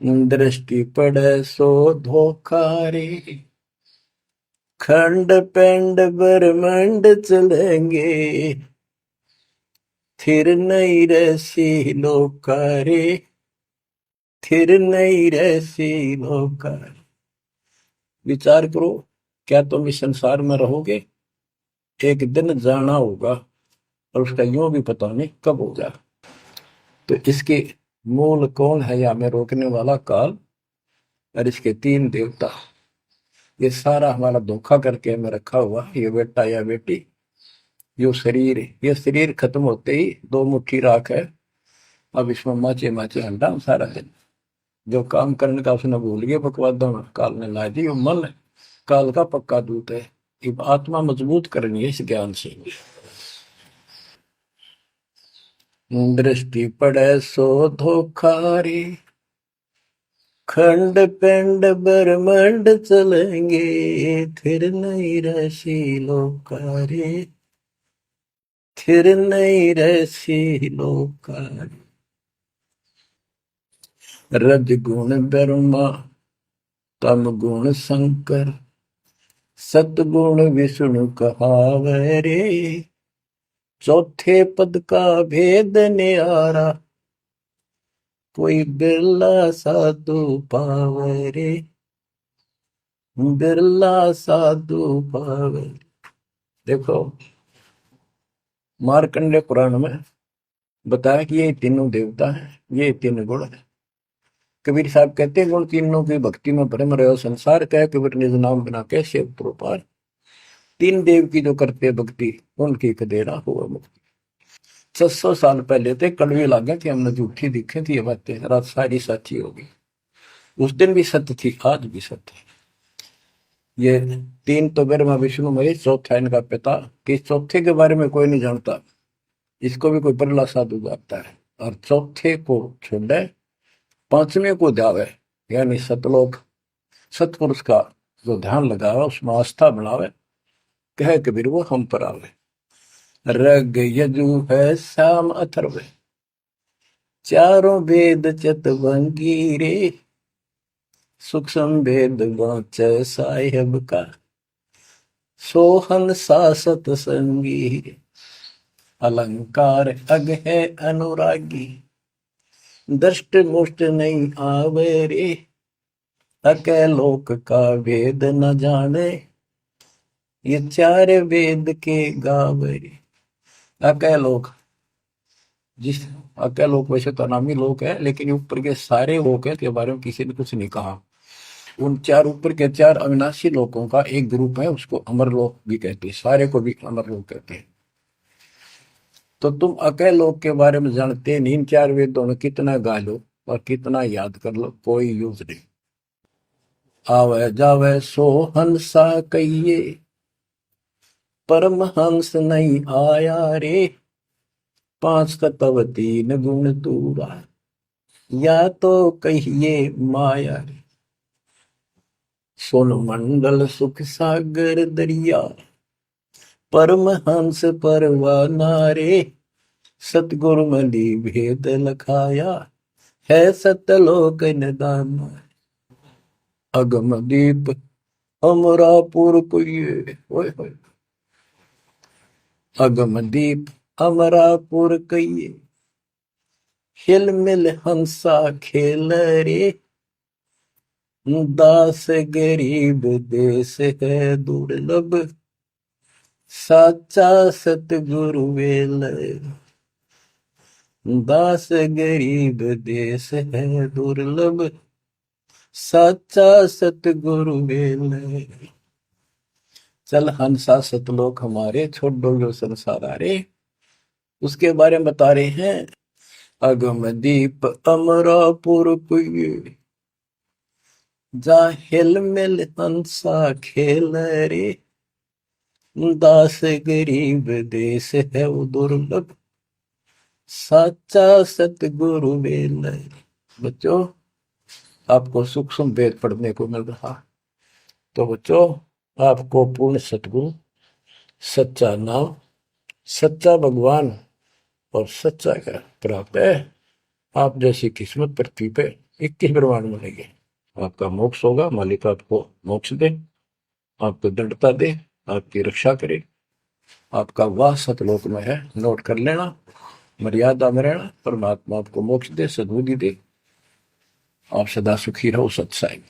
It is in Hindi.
दृष्टि पड़े सो धोखा रे। खंड पेंड ब्रह्मंड चलेंगे, थिर नहीं रसी लोका रे। थिर नहीं रसी लोका। विचार करो, क्या तुम इस संसार में रहोगे? एक दिन जाना होगा और उसका यूं भी पता नहीं कब होगा। तो इसके मूल कौन है? या में रोकने वाला काल और इसके तीन देवता। ये सारा हमारा धोखा करके हमें रखा हुआ। ये बेटा या बेटी, ये शरीर खत्म होते ही दो मुट्ठी राख है। अब इसमें माचे माचे अंडा सारा दिन जो काम करने का उसने भूल गया, बकवादा में काल ने ला दी। मन काल का पक्का दूत है। अब आत्मा मजबूत करनी है इस ज्ञान से। दृष्टि पड़े सो धोखा रे। खंड पेंड ब्रह्मंड चलेंगे, फिर नहीं रसी लोका रे। फिर नहीं रसी लोका। रज गुण ब्रह्मा, तम गुण शंकर, सतगुण विष्णु कहावे रे। चौथे पद का भेद न्यारा, कोई बिरला साधु पावे रे। बिरला साधु पावे। देखो, मार्कंडे पुराण में बताया कि ये तीनों देवता हैं, ये तीन गुण है। कबीर साहब कहते हैं, गुण तीनों की भक्ति में भ्रम रहे संसार कह, कबीर निज नाम बिना कैसे उतरो पार। तीन देव की जो करते भक्ति, उनकी कदेरा हुआ मुक्ति। 600 साल पहले थे कड़वी लागे कि हमने झूठी दिखे थी ये बातें, रात सारी सच्ची होगी। उस दिन भी सत्य थी, आज भी सत्य है। ये तीन तो ब्रह्मा विष्णु महेश, चौथा इनका पिता। कि चौथे के बारे में कोई नहीं जानता, इसको भी कोई परला साधु जानता है। और चौथे को छोड़े, पांचवें को ध्यावे, यानी सतलोक सतपुरुष का जो ध्यान लगावे, उसमें आस्था बढ़ावे, कहे कबीर वो हम पर आवे। रग यजु है शाम अथर्व, चारों वेद चतुर्भंगी रे। सूक्ष्म भेद वाच साहेब का, सोहन सासत संगी। अलंकार अग है अनुरागी, दृष्ट मुष्ट नहीं आवे रे। अके लोक का भेद न जाने, ये चार वेद के गावे रे। अके लोक, जिस अके लोक वैसे तो नामी लोक है, लेकिन ये ऊपर के सारे लोक है के बारे में किसी ने कुछ नहीं कहा। उन चार ऊपर के चार अविनाशी लोकों का एक ग्रुप है, उसको अमरलोक भी कहते हैं, सारे को भी अमरलोक कहते हैं। तो तुम अके लोक के बारे में जानते नहीं, इन चार वेदों में कितना गा लो और कितना याद कर लो, कोई यूज नहीं। आवे जावे सो हंसा कहिए, परमहंस नहीं आया रे। पांच तत्व तीन गुण दूरा, या तो कहिए माया रे। सोन मंडल सुख सागर दरिया, परमहंस परवाना रे। सतगुरु मली भेद लखाया, है सतलोक निदान। अगम दीप अमरापुर कुये, अगम दीप अमरापुर कहिए। हिल मिल हंसा खेल रे, दास गरीब देश है दुर्लभ। साचा सतगुरु वेल, दास गरीब देश है दुर्लभ। साचा सतगुरु वेल। चल हंसा सतलोक हमारे, छोड़ दो जो संसार आ रे। उसके बारे में बता रहे हैं, अगम दीप अमरापुर कुये, जा हिल मिल हंसा खेल रे। दास गरीब देश है वो दुर्लभ। साचा सतगुरु वेल। बच्चों, आपको सूक्ष्म वेद पढ़ने को मिल रहा। तो बच्चों, आपको पूर्ण सतगुरु, सच्चा नाम, सच्चा भगवान और सच्चा क्या प्राप्त है। आप जैसी किस्मत पृथ्वी पे 21 ब्रह्मांड मिलेंगे। आपका मोक्ष होगा, मालिक आपको मोक्ष दे, आपको दृढ़ता दे, आपकी रक्षा करे। आपका वास सतलोक में है, नोट कर लेना। मर्यादा में रहना, परमात्मा आपको मोक्ष दे, सद्बुद्धि दे। आप सदा सुखी रहो। सत्साई।